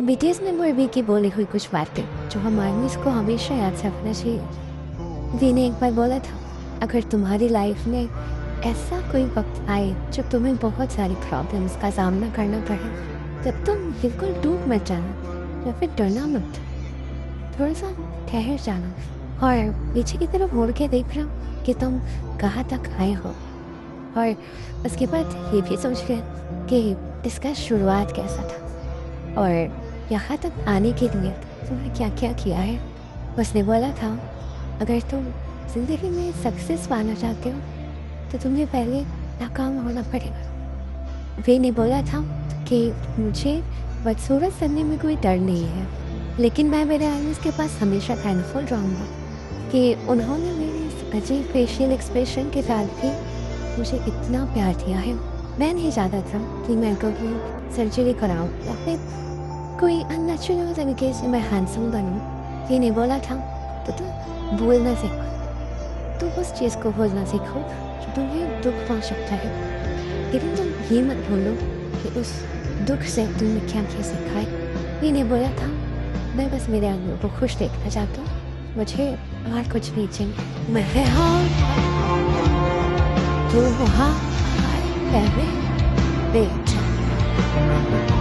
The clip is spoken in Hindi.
बीटीएस ने मूवी की बोली हुई कुछ बातें जो हम आर्मीज को हमेशा याद से रखना चाहिए। वी ने एक बार बोला था, अगर तुम्हारी लाइफ में ऐसा कोई वक्त आए जो तुम्हें बहुत सारी प्रॉब्लम्स का सामना करना पड़े, तब तुम बिल्कुल डूब मत जाना या फिर डरना मत, थोड़ा सा ठहर जाना और पीछे की तरफ मुड़ के देखना कि तुम कहाँ तक आए हो, और उसके बाद ये भी सोच लें कि इसका शुरुआत कैसा था और यहाँ तक आने के लिए तुमने क्या क्या किया है। उसने बोला था, अगर तुम ज़िंदगी में सक्सेस पाना चाहते हो तो तुम्हें पहले नाकाम होना पड़ेगा। वे ने बोला था कि मुझे बदसूरत करने में कोई डर नहीं है, लेकिन मैं मेरे आर्मीज के पास हमेशा थैंकफुल रहूँगा कि उन्होंने मेरे इस अजीब फेशियल एक्सप्रेशन के साथ भी मुझे इतना प्यार दिया है। मैं नहीं चाहता था कि मैं कभी सर्जरी कराऊँ या फिर कोई अननेचुरल तरीके से मैं हैंडसम बनूँ। ये नहीं बोला था तो तुम बोलना सीखो, तुम उस चीज़ को बोलना सीखो जो तुम्हें दुख पहुँच सकता है, लेकिन तुम ये मत भूलो कि उस दुख से तुमने क्या क्या सीखा है। ये नहीं बोला था, मैं बस मेरे आदमी को खुश देखना चाहता हूँ, मुझे और कुछ नहीं चाहिए। मैं हाँ तो हाँ पहले बेटा।